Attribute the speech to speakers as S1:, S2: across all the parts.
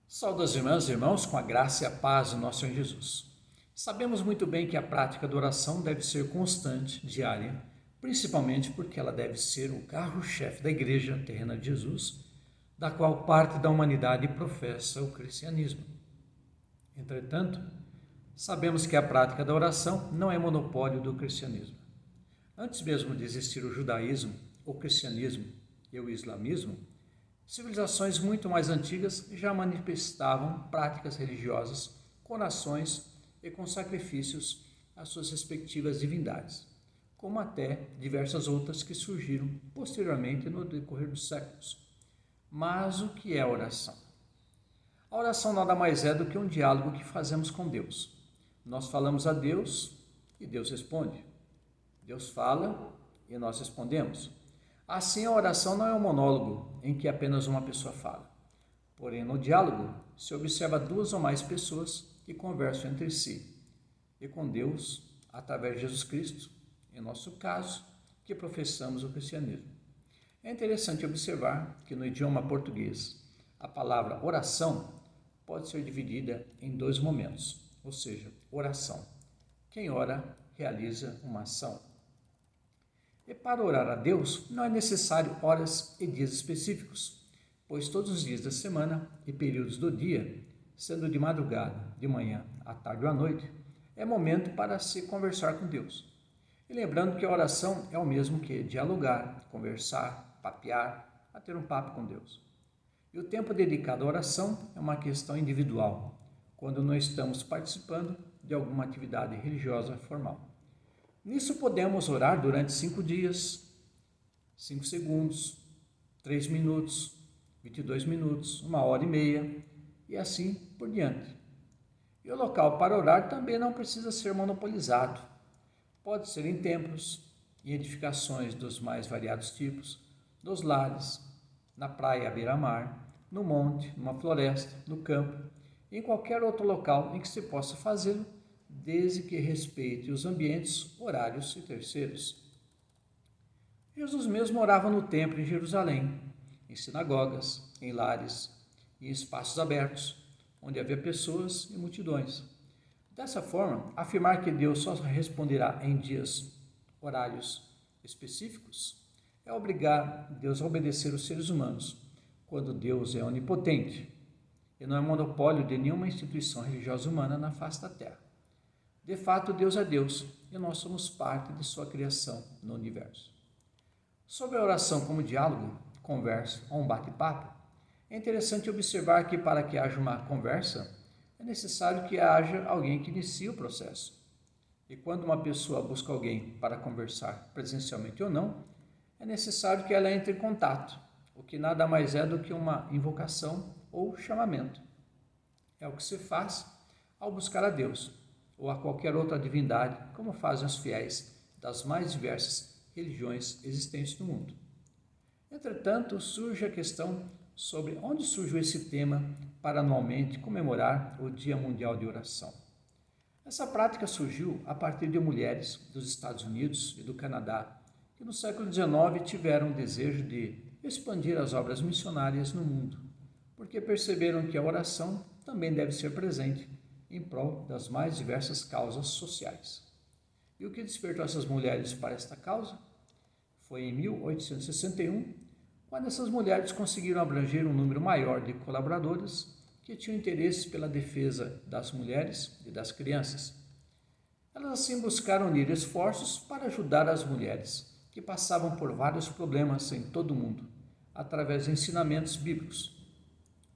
S1: Saudas irmãs e irmãos, com a graça e a paz do nosso Senhor Jesus. Sabemos muito bem que a prática da oração deve ser constante, diária, principalmente porque ela deve ser o carro-chefe da Igreja terrena de Jesus, da qual parte da humanidade professa o cristianismo. Entretanto, sabemos que a prática da oração não é monopólio do cristianismo. Antes mesmo de existir o judaísmo, o cristianismo e o islamismo, civilizações muito mais antigas já manifestavam práticas religiosas com orações e com sacrifícios às suas respectivas divindades, como até diversas outras que surgiram posteriormente no decorrer dos séculos. Mas o que é a oração? A oração nada mais é do que um diálogo que fazemos com Deus. Nós falamos a Deus e Deus responde. Deus fala e nós respondemos. Assim, a oração não é um monólogo em que apenas uma pessoa fala. Porém, no diálogo, se observa duas ou mais pessoas que conversam entre si e com Deus através de Jesus Cristo, em nosso caso, que professamos o cristianismo. É interessante observar que no idioma português, a palavra oração pode ser dividida em dois momentos, ou seja, oração. Quem ora realiza uma ação. E para orar a Deus não é necessário horas e dias específicos, pois todos os dias da semana e períodos do dia, sendo de madrugada, de manhã, à tarde ou à noite, é momento para se conversar com Deus. E lembrando que a oração é o mesmo que dialogar, conversar, papear, a ter um papo com Deus. E o tempo dedicado à oração é uma questão individual, quando não estamos participando de alguma atividade religiosa formal. Nisso podemos orar durante 5 dias, 5 segundos, 3 minutos, 22 minutos, 1 hora e meia e assim por diante. E o local para orar também não precisa ser monopolizado. Pode ser em templos, em edificações dos mais variados tipos, nos lares, na praia à beira-mar, no monte, numa floresta, no campo, e em qualquer outro local em que se possa fazê-lo, desde que respeite os ambientes, horários e terceiros. Jesus mesmo orava no templo em Jerusalém, em sinagogas, em lares e em espaços abertos, onde havia pessoas e multidões. Dessa forma, afirmar que Deus só responderá em dias, horários específicos, é obrigar Deus a obedecer os seres humanos, quando Deus é onipotente e não é monopólio de nenhuma instituição religiosa humana na face da terra. De fato, Deus é Deus e nós somos parte de sua criação no universo. Sobre a oração como diálogo, conversa ou um bate-papo, é interessante observar que para que haja uma conversa, é necessário que haja alguém que inicie o processo. E quando uma pessoa busca alguém para conversar presencialmente ou não, é necessário que ela entre em contato, o que nada mais é do que uma invocação ou chamamento. É o que se faz ao buscar a Deus ou a qualquer outra divindade, como fazem os fiéis das mais diversas religiões existentes no mundo. Entretanto, surge a questão sobre onde surgiu esse tema para anualmente comemorar o Dia Mundial de Oração. Essa prática surgiu a partir de mulheres dos Estados Unidos e do Canadá, que no século XIX tiveram o desejo de expandir as obras missionárias no mundo, porque perceberam que a oração também deve ser presente em prol das mais diversas causas sociais. E o que despertou essas mulheres para esta causa? Foi em 1861, quando essas mulheres conseguiram abranger um número maior de colaboradores que tinham interesse pela defesa das mulheres e das crianças. Elas assim buscaram unir esforços para ajudar as mulheres, que passavam por vários problemas em todo o mundo, através de ensinamentos bíblicos.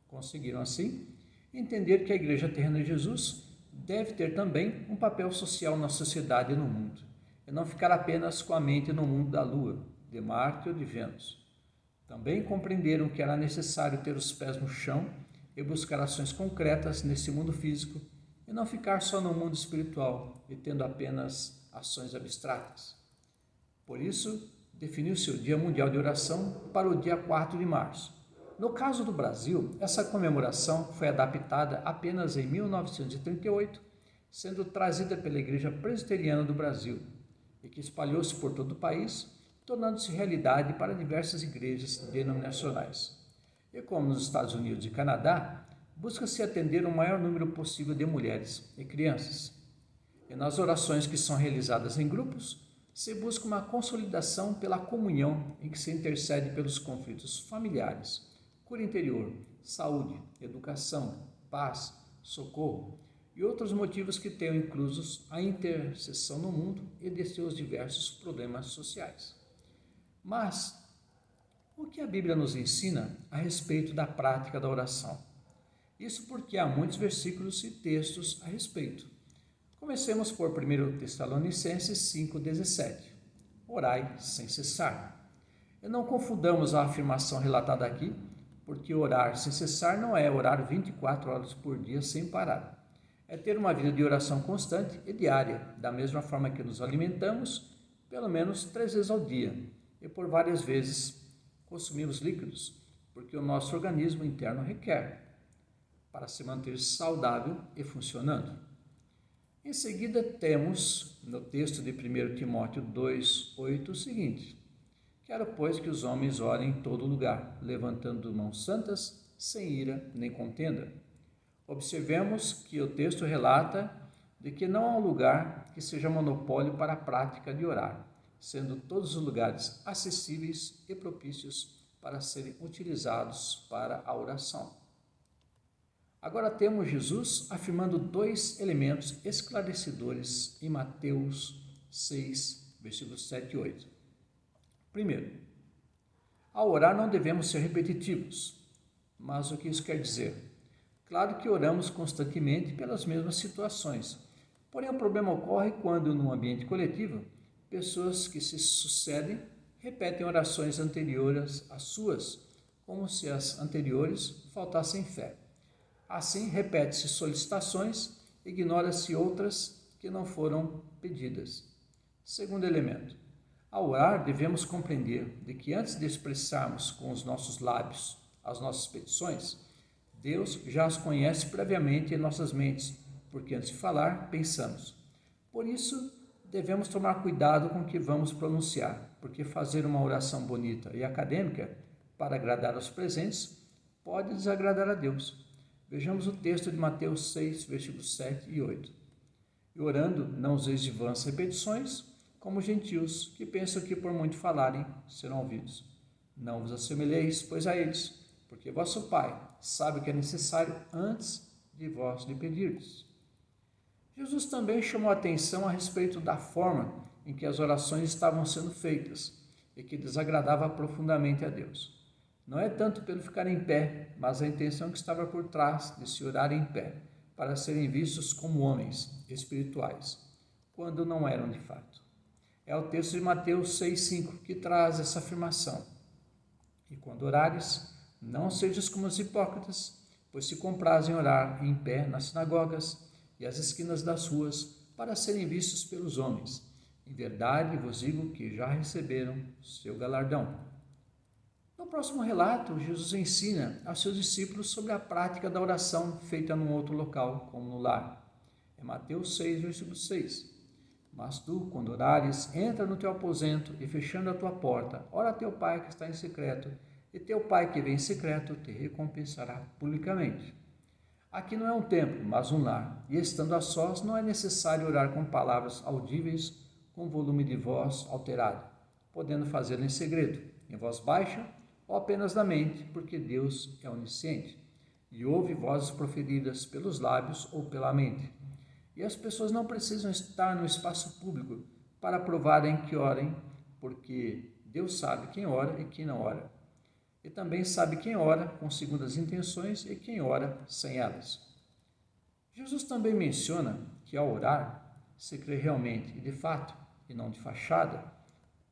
S1: Conseguiram assim entender que a Igreja Terrena de Jesus deve ter também um papel social na sociedade e no mundo, e não ficar apenas com a mente no mundo da Lua, de Marte ou de Vênus. Também compreenderam que era necessário ter os pés no chão e buscar ações concretas nesse mundo físico e não ficar só no mundo espiritual e tendo apenas ações abstratas. Por isso, definiu-se o Dia Mundial de Oração para o dia 4 de março. No caso do Brasil, essa comemoração foi adaptada apenas em 1938, sendo trazida pela Igreja Presbiteriana do Brasil, e que espalhou-se por todo o país, tornando-se realidade para diversas igrejas denominacionais. E como nos Estados Unidos e Canadá, busca-se atender o maior número possível de mulheres e crianças. E nas orações que são realizadas em grupos, se busca uma consolidação pela comunhão em que se intercede pelos conflitos familiares, cura interior, saúde, educação, paz, socorro e outros motivos que tenham inclusos a intercessão no mundo e de seus diversos problemas sociais. Mas, o que a Bíblia nos ensina a respeito da prática da oração? Isso porque há muitos versículos e textos a respeito. Comecemos por 1 Tessalonicenses 5,17. Orai sem cessar. E não confundamos a afirmação relatada aqui, porque orar sem cessar não é orar 24 horas por dia sem parar. É ter uma vida de oração constante e diária, da mesma forma que nos alimentamos, pelo menos 3 vezes ao dia, e por várias vezes consumimos líquidos, porque o nosso organismo interno requer, para se manter saudável e funcionando. Em seguida, temos, no texto de 1 Timóteo 2,8, o seguinte: quero, pois, que os homens orem em todo lugar, levantando mãos santas, sem ira nem contenda. Observemos que o texto relata de que não há um lugar que seja monopólio para a prática de orar, sendo todos os lugares acessíveis e propícios para serem utilizados para a oração. Agora temos Jesus afirmando 2 elementos esclarecedores em Mateus 6, versículos 7 e 8. Primeiro, ao orar não devemos ser repetitivos. Mas o que isso quer dizer? Claro que oramos constantemente pelas mesmas situações, porém o problema ocorre quando, num ambiente coletivo, pessoas que se sucedem repetem orações anteriores às suas, como se as anteriores faltassem fé. Assim, repete-se solicitações, ignora-se outras que não foram pedidas. Segundo elemento, ao orar devemos compreender de que antes de expressarmos com os nossos lábios as nossas petições, Deus já as conhece previamente em nossas mentes, porque antes de falar, pensamos. Por isso, devemos tomar cuidado com o que vamos pronunciar, porque fazer uma oração bonita e acadêmica para agradar aos presentes pode desagradar a Deus. Vejamos o texto de Mateus 6, versículos 7 e 8. E orando, não useis de vãs repetições, como gentios, que pensam que por muito falarem serão ouvidos. Não vos assemelheis, pois, a eles, porque vosso Pai sabe o que é necessário antes de vós lhe pedirdes. Jesus também chamou a atenção a respeito da forma em que as orações estavam sendo feitas e que desagradava profundamente a Deus. Não é tanto pelo ficar em pé, mas a intenção que estava por trás de se orar em pé, para serem vistos como homens espirituais, quando não eram de fato. É o texto de Mateus 6,5 que traz essa afirmação. E quando orares, não sejas como os hipócritas, pois se comprazem orar em pé nas sinagogas e às esquinas das ruas, para serem vistos pelos homens. Em verdade vos digo que já receberam seu galardão. No próximo relato, Jesus ensina aos seus discípulos sobre a prática da oração feita num outro local, como no lar. É Mateus 6, versículo 6. Mas tu, quando orares, entra no teu aposento e, fechando a tua porta, ora a teu Pai que está em secreto, e teu Pai que vem em secreto te recompensará publicamente. Aqui não é um templo, mas um lar, e estando a sós, não é necessário orar com palavras audíveis, com volume de voz alterado, podendo fazê-lo em segredo, em voz baixa ou apenas na mente, porque Deus é onisciente, e ouve vozes proferidas pelos lábios ou pela mente. E as pessoas não precisam estar no espaço público para provarem que orem, porque Deus sabe quem ora e quem não ora. E também sabe quem ora com segundas intenções e quem ora sem elas. Jesus também menciona que ao orar, se crê realmente e de fato, e não de fachada,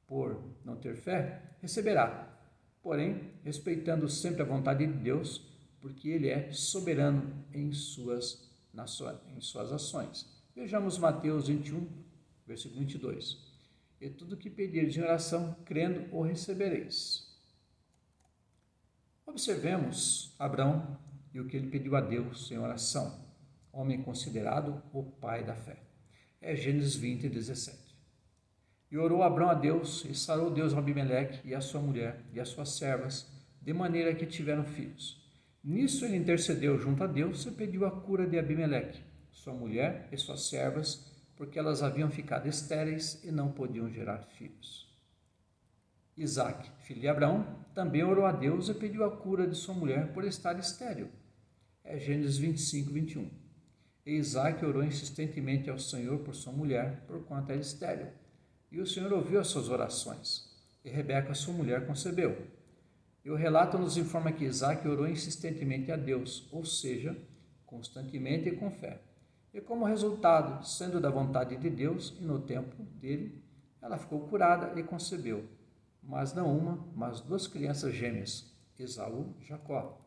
S1: por não ter fé, receberá. Porém, respeitando sempre a vontade de Deus, porque Ele é soberano em suas ações. Vejamos Mateus 21, versículo 22. E tudo que pedirdes em oração, crendo, o recebereis. Observemos Abraão e o que ele pediu a Deus em oração, homem considerado o pai da fé. É Gênesis 20, 17. E orou Abraão a Deus, e sarou Deus a Abimeleque e a sua mulher e as suas servas, de maneira que tiveram filhos. Nisso ele intercedeu junto a Deus e pediu a cura de Abimeleque, sua mulher e suas servas, porque elas haviam ficado estéreis e não podiam gerar filhos. Isaque, filho de Abraão, também orou a Deus e pediu a cura de sua mulher por estar estéril. É Gênesis 25, 21. E Isaque orou insistentemente ao Senhor por sua mulher, porquanto era estéril. E o Senhor ouviu as suas orações. E Rebeca, sua mulher, concebeu. E o relato nos informa que Isaque orou insistentemente a Deus, ou seja, constantemente e com fé. E como resultado, sendo da vontade de Deus e no tempo dele, ela ficou curada e concebeu, mas não uma, mas duas crianças gêmeas, Esaú e Jacó.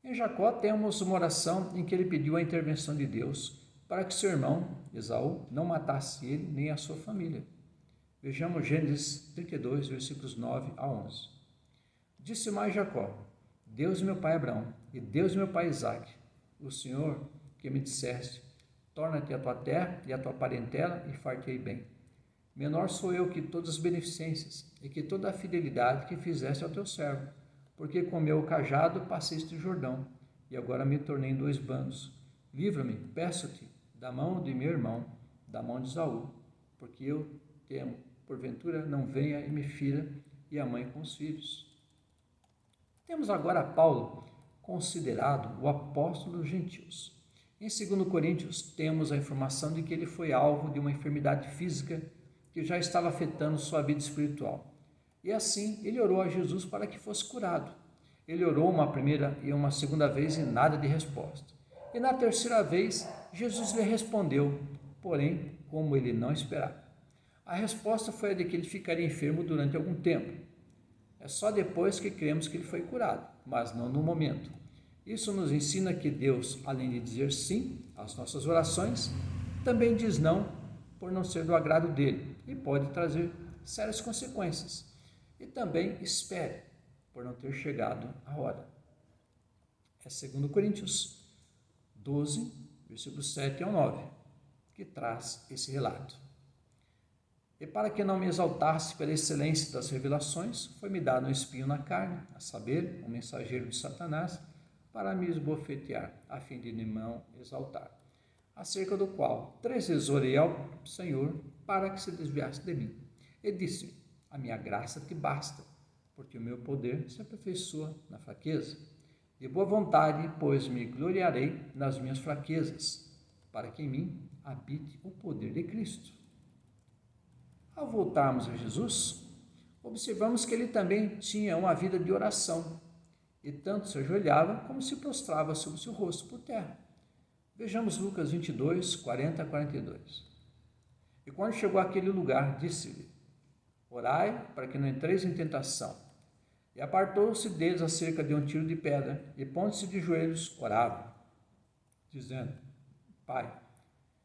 S1: Em Jacó temos uma oração em que ele pediu a intervenção de Deus para que seu irmão, Esaú, não matasse ele nem a sua família. Vejamos Gênesis 32, versículos 9 a 11. Disse mais Jacó: Deus meu pai Abraão e Deus meu pai Isaque, o Senhor que me disseste, torna-te a tua terra e a tua parentela e far-te-ei bem. Menor sou eu que todas as beneficências e que toda a fidelidade que fizeste ao teu servo, porque com meu cajado passeste o Jordão, e agora me tornei em dois bandos. Livra-me, peço-te, da mão de meu irmão, da mão de Esaú, porque eu temo, porventura não venha e me fira, e a mãe com os filhos. Temos agora Paulo, considerado o apóstolo dos gentios. Em 2 Coríntios, temos a informação de que ele foi alvo de uma enfermidade física que já estava afetando sua vida espiritual. E assim, ele orou a Jesus para que fosse curado. Ele orou uma primeira e uma segunda vez e nada de resposta. E na terceira vez, Jesus lhe respondeu, porém, como ele não esperava. A resposta foi a de que ele ficaria enfermo durante algum tempo. É só depois que cremos que ele foi curado, mas não no momento. Isso nos ensina que Deus, além de dizer sim às nossas orações, também diz não por não ser do agrado dele e pode trazer sérias consequências. E também espere por não ter chegado a hora. É 2 Coríntios 12, versículos 7 ao 9, que traz esse relato. E para que não me exaltasse pela excelência das revelações, foi-me dado um espinho na carne, a saber, um mensageiro de Satanás, para me esbofetear, a fim de não exaltar, acerca do qual 3 vezes orei ao Senhor para que se desviasse de mim. E disse: a minha graça te basta, porque o meu poder se aperfeiçoa na fraqueza. De boa vontade, pois me gloriarei nas minhas fraquezas, para que em mim habite o poder de Cristo. Ao voltarmos a Jesus, observamos que ele também tinha uma vida de oração, e tanto se ajoelhava como se prostrava sobre seu rosto por terra. Vejamos Lucas 22, 40 a 42. E quando chegou àquele lugar, disse-lhe: orai para que não entreis em tentação. E apartou-se deles acerca de um tiro de pedra, e pondo-se de joelhos, orava, dizendo: Pai,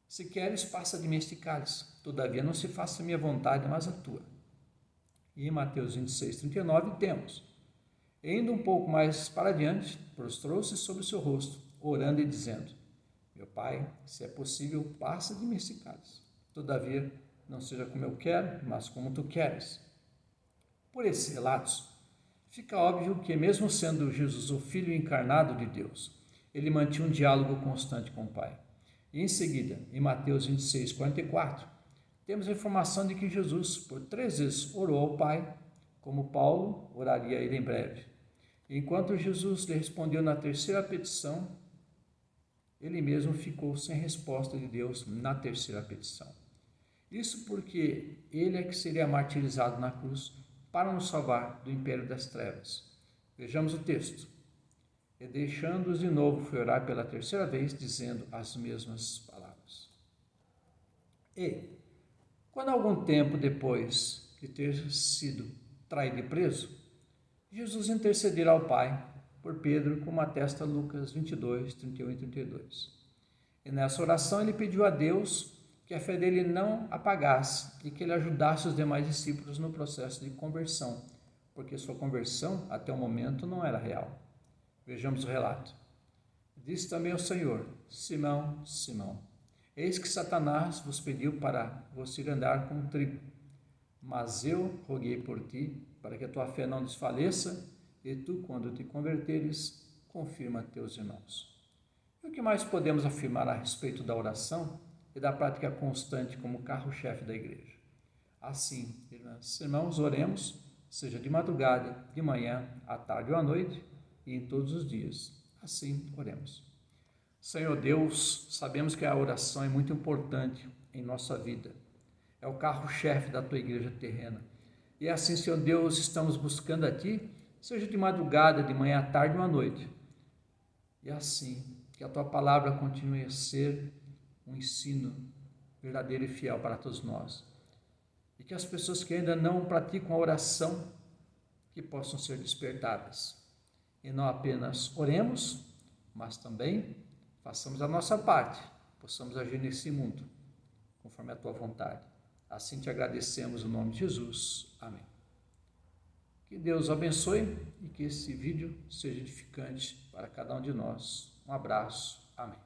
S1: se queres, passa de mim este cálice, todavia não se faça a minha vontade, mas a tua. E em Mateus 26, 39 temos: e indo um pouco mais para adiante, prostrou-se sobre o seu rosto, orando e dizendo: meu Pai, se é possível, passa de mim este cálice, todavia não seja como eu quero, mas como tu queres. Por esses relatos, fica óbvio que, mesmo sendo Jesus o Filho encarnado de Deus, ele mantinha um diálogo constante com o Pai. E em seguida, em Mateus 26, 44, temos a informação de que Jesus, por 3 vezes, orou ao Pai, como Paulo oraria a ele em breve. E enquanto Jesus lhe respondeu na terceira petição, ele mesmo ficou sem resposta de Deus na terceira petição. Isso porque ele é que seria martirizado na cruz para nos salvar do império das trevas. Vejamos o texto. E deixando-os de novo, foi orar pela terceira vez, dizendo as mesmas palavras. E, quando algum tempo depois de ter sido traído e preso, Jesus intercedera ao Pai por Pedro, como atesta Lucas 22, 31 e 32. E nessa oração ele pediu a Deus que a fé dele não apagasse e que ele ajudasse os demais discípulos no processo de conversão, porque sua conversão até o momento não era real. Vejamos o relato. Disse também ao Senhor: Simão, Simão, eis que Satanás vos pediu para vos ir andar como trigo, mas eu roguei por ti, para que a tua fé não desfaleça, e tu, quando te converteres, confirma teus irmãos. E o que mais podemos afirmar a respeito da oração e da prática constante como carro-chefe da igreja? Assim, irmãs e irmãos, oremos, seja de madrugada, de manhã, à tarde ou à noite, e em todos os dias. Assim, oremos. Senhor Deus, sabemos que a oração é muito importante em nossa vida. É o carro-chefe da tua igreja terrena. E assim, Senhor Deus, estamos buscando a Ti, seja de madrugada, de manhã, à tarde ou à noite. E assim, que a Tua palavra continue a ser um ensino verdadeiro e fiel para todos nós. E que as pessoas que ainda não praticam a oração, que possam ser despertadas. E não apenas oremos, mas também façamos a nossa parte, possamos agir nesse mundo, conforme a Tua vontade. Assim te agradecemos no nome de Jesus. Amém. Que Deus abençoe e que esse vídeo seja edificante para cada um de nós. Um abraço. Amém.